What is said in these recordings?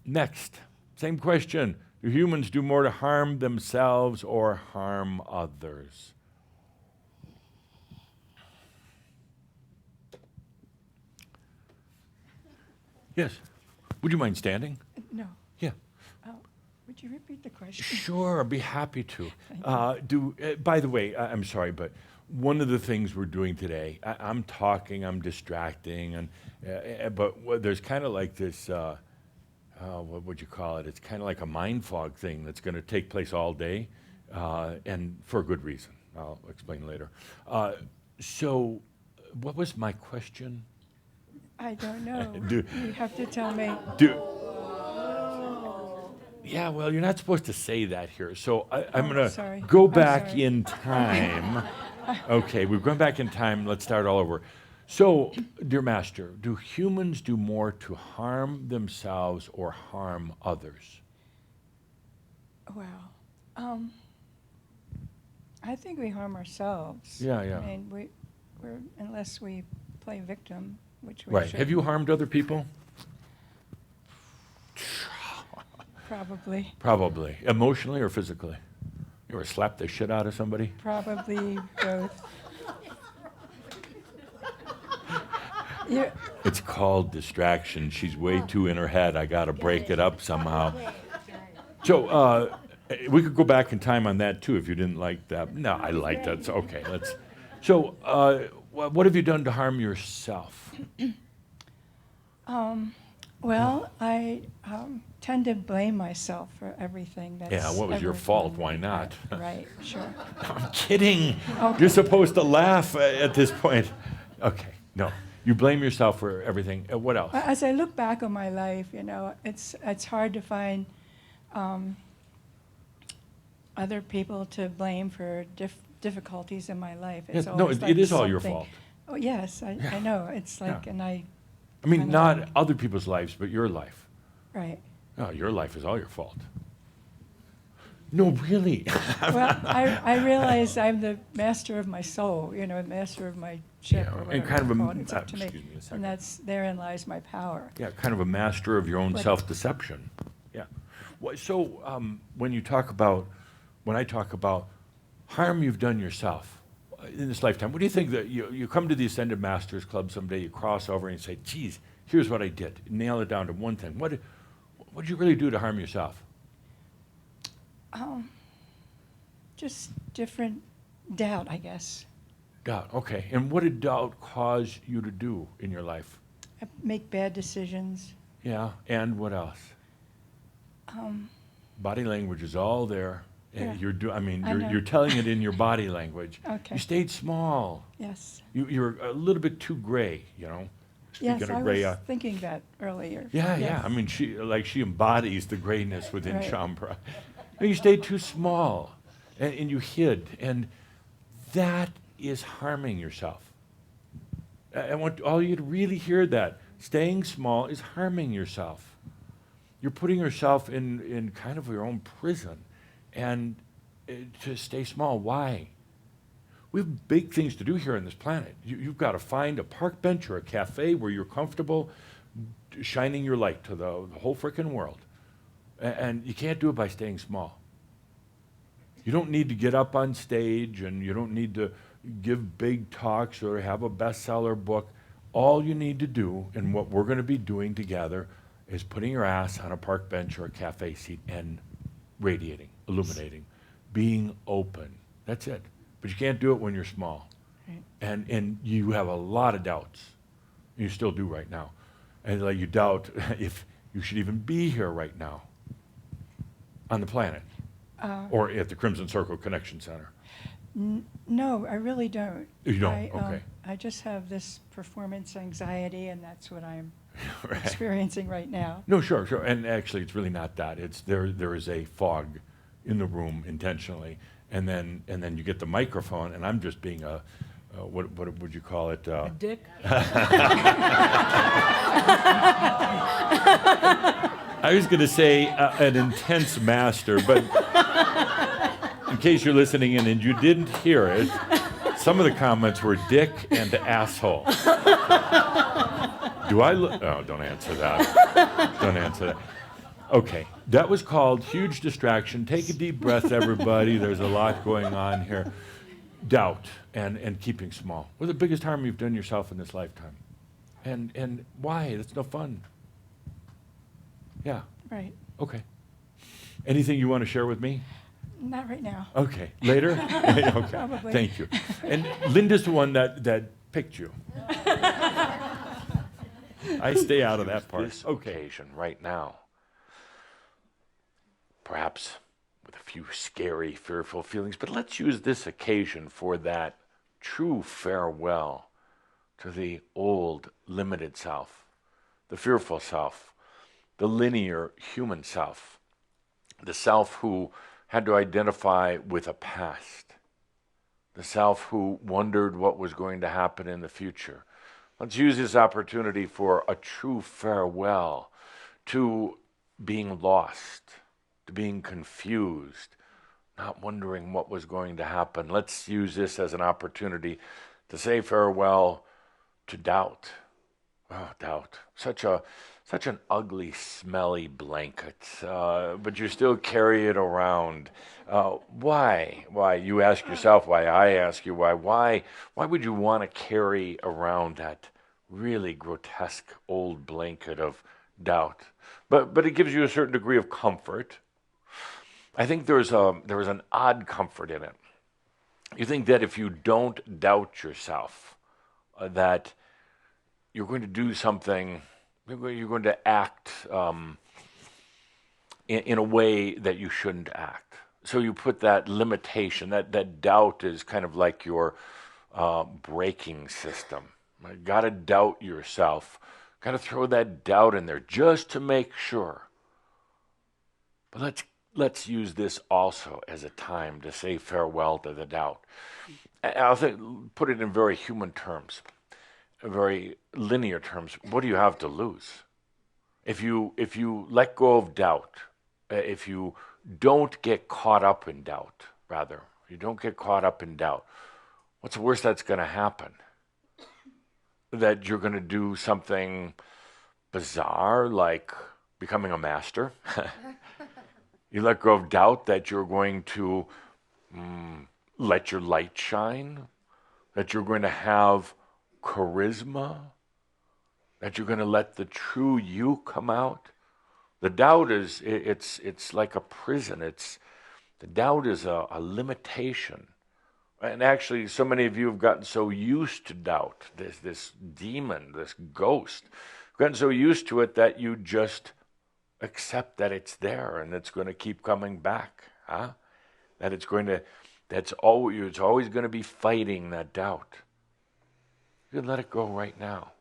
Next, same question. Do humans do more to harm themselves or harm others? Yes. Would you mind standing? No. Yeah. Would you repeat the question? Sure, I'd be happy to. By the way, I'm sorry, but one of the things we're doing today, I'm talking, I'm distracting, and but there's kind of like this, what would you call it? It's kind of like a mind fog thing that's going to take place all day, and for a good reason. I'll explain later. So, what was my question? I don't know. Do- You have to tell me. Yeah, well, you're not supposed to say that here. So I'm going sorry. to go I'm back sorry. in time. Okay, we've gone back in time. Let's start all over. So, dear Master, do humans do more to harm themselves or harm others? Wow. I think we harm ourselves. Yeah. I mean, we're unless we play victim, which we Right. should. Have you harmed other people? Probably. Probably. Emotionally or physically? You ever slapped the shit out of somebody? Probably both. Yeah. It's called distraction. She's way too in her head. I got to break it up somehow. So we could go back in time on that too if you didn't like that. No, I like that. So, okay, let's. So what have you done to harm yourself? Well, I tend to blame myself for everything that's Yeah, what was your ever fault? gone Why not? Right, sure. I'm kidding. Okay. You're supposed to laugh at this point. Okay, no. You blame yourself for everything. What else? As I look back on my life, it's hard to find other people to blame for difficulties in my life. It's No, always it is all your something- fault. Oh, yes, I know. It's like, Yeah. and I mean, kinda not like- other people's lives, but your life. right. No, your life is all your fault. No, really. Well, I realize I'm the master of my soul, master of my ship, Yeah, or and whatever kind of you a call m- it. It's up to me. excuse me a second. And therein lies my power. Yeah, kind of a master of your own But- self-deception. Yeah. So when I talk about harm you've done yourself in this lifetime, what do you think that you come to the Ascended Masters Club someday, you cross over and you say, geez, here's what I did. Nail it down to one thing. What did you really do to harm yourself? Just different doubt, I guess. Doubt, okay. And what did doubt cause you to do in your life? I make bad decisions. Yeah, and what else? Body language is all there. And Yeah. I I know. you're telling it in your body language. Okay. You stayed small. Yes. You're a little bit too gray, Yes, Speaking I of was gray, thinking that earlier. yeah. Yes. I mean, she embodies the grayness within Right. Shambhala. And you stayed too small, and you hid, and that is harming yourself. I want all you to really hear that. Staying small is harming yourself. You're putting yourself in kind of your own prison, and to stay small. Why? We have big things to do here on this planet. You've got to find a park bench or a cafe where you're comfortable shining your light to the whole frickin' world. And you can't do it by staying small. You don't need to get up on stage, and you don't need to give big talks or have a bestseller book. All you need to do, and what we're going to be doing together, is putting your ass on a park bench or a cafe seat and radiating, illuminating, being open. That's it. But you can't do it when you're small. Right. And you have a lot of doubts. You still do right now. And like you doubt if you should even be here right now on the planet or at the Crimson Circle Connection Center. No, I really don't. You don't? I, Okay. I just have this performance anxiety, and that's what I'm Right. experiencing right now. No, sure. And actually, it's really not that. It's there is a fog in the room intentionally, and then you get the microphone, and I'm just being what would you call it? A dick? I was going to say an intense master, but in case you're listening in and you didn't hear it, some of the comments were dick and asshole. Do I look? Oh, don't answer that. Don't answer that. Okay, that was called huge distraction. Take a deep breath, everybody. There's a lot going on here. Doubt and keeping small. What's the biggest harm you've done yourself in this lifetime? And why? That's no fun. Yeah, Right. okay. Anything you want to share with me? Not right now. Okay, later? Okay, Probably. thank you. And Linda's the one that picked you. I stay out of that part. This occasion right now, perhaps with a few scary, fearful feelings, but let's use this occasion for that true farewell to the old, limited self, the fearful self, the linear human self, the self who had to identify with a past, the self who wondered what was going to happen in the future. Let's use this opportunity for a true farewell to being lost, to being confused, not wondering what was going to happen. Let's use this as an opportunity to say farewell to doubt. Oh, doubt. Such an ugly, smelly blanket, but you still carry it around. Why? Why? You ask yourself why. I ask you why. Why would you want to carry around that really grotesque old blanket of doubt? But it gives you a certain degree of comfort. I think there is an odd comfort in it. You think that if you don't doubt yourself, that you're going to do something, you're going to act in a way that you shouldn't act. So you put that limitation, that doubt is kind of like your braking system. You got to doubt yourself. Got to throw that doubt in there just to make sure. But let's use this also as a time to say farewell to the doubt. I'll put it in very human terms, very linear terms. What do you have to lose? If you let go of doubt, if you don't get caught up in doubt, rather, if you don't get caught up in doubt, what's the worst that's going to happen? That you're going to do something bizarre like becoming a master. You let go of doubt that you're going to let your light shine, that you're going to have charisma, that you're going to let the true you come out. The doubt is, it's like a prison. The doubt is a limitation. And actually, so many of you have gotten so used to doubt, this demon, this ghost, gotten so used to it that you just accept that it's there and it's going to keep coming back. That it's always going to be fighting that doubt. You can let it go right now.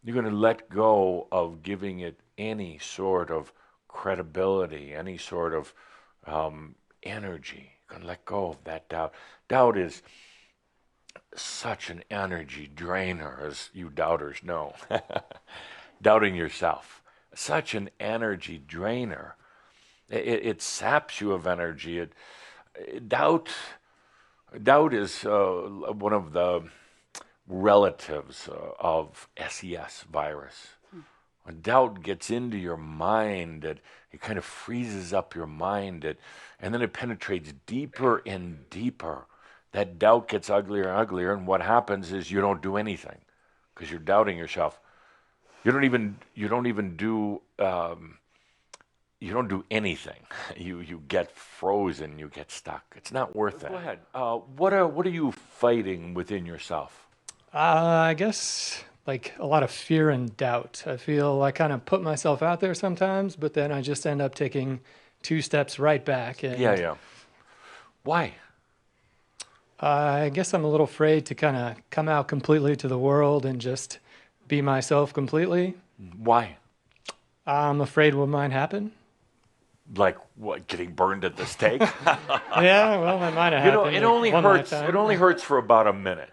You're going to let go of giving it any sort of credibility, any sort of energy. You're going to let go of that doubt. Doubt is such an energy drainer, as you doubters know. Doubting yourself. Such an energy drainer. It saps you of energy. Doubt is one of the relatives of SES virus. When doubt gets into your mind, it kind of freezes up your mind, and then it penetrates deeper and deeper. That doubt gets uglier and uglier, and what happens is you don't do anything because you're doubting yourself. You don't do anything. You get frozen. You get stuck. It's not worth it. Go ahead. What are you fighting within yourself? I guess like a lot of fear and doubt. I feel I kind of put myself out there sometimes, but then I just end up taking 2 steps right back. And Yeah. Why? I guess I'm a little afraid to kind of come out completely to the world and just be myself completely. Why? I'm afraid what might happen. Like what? Getting burned at the stake? Yeah, well, that might have happened. It only one hurts. lifetime. It only hurts for about a minute.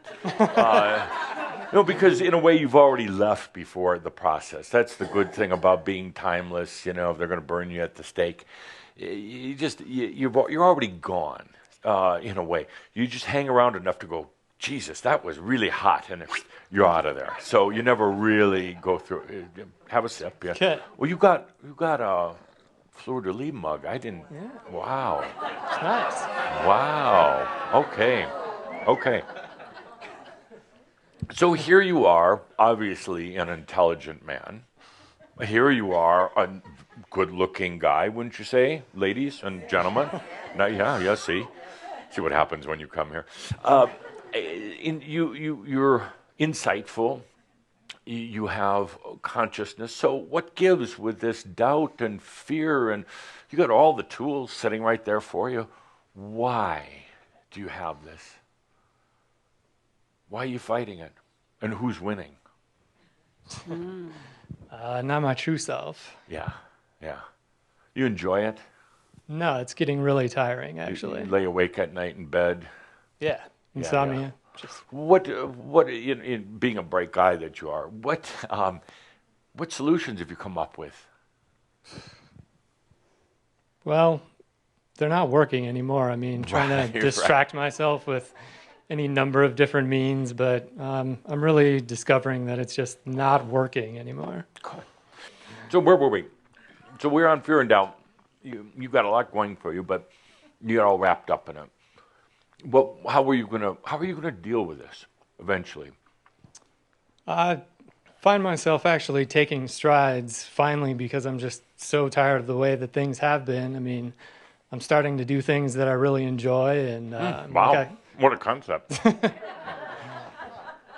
Because in a way you've already left before the process. That's the good thing about being timeless. If they're going to burn you at the stake, you're already gone. In a way, you just hang around enough to go, Jesus, that was really hot, and you're out of there. So you never really go through. Have a sip, yeah. Okay. Well, you got a fleur de lis mug. I didn't. Yeah. Wow. It's nice. Wow. Okay. So here you are, obviously an intelligent man. Here you are, a good-looking guy, wouldn't you say, ladies and gentlemen? Yeah. See what happens when you come here. You're insightful. You have consciousness. So what gives with this doubt and fear? And you got all the tools sitting right there for you. Why do you have this? Why are you fighting it? And who's winning? Not my true self. Yeah. You enjoy it? No, it's getting really tiring, You actually. lay awake at night in bed? Yeah, insomnia. Just What in being a bright guy that you are, what solutions have you come up with? Well, they're not working anymore. I mean, trying Right, to distract myself with any number of different means, but I'm really discovering that it's just not working anymore. So where were we? So we're on fear and doubt. You got a lot going for you, but you got all wrapped up in it. Well, how are you gonna deal with this eventually? I find myself actually taking strides finally because I'm just so tired of the way that things have been. I mean, I'm starting to do things that I really enjoy, and Wow, what a concept!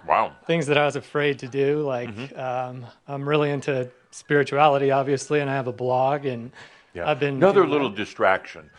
Wow. things that I was afraid to do. Like I'm really into spirituality, obviously, and I have a blog, and Yeah. I've been Another doing little that. distraction.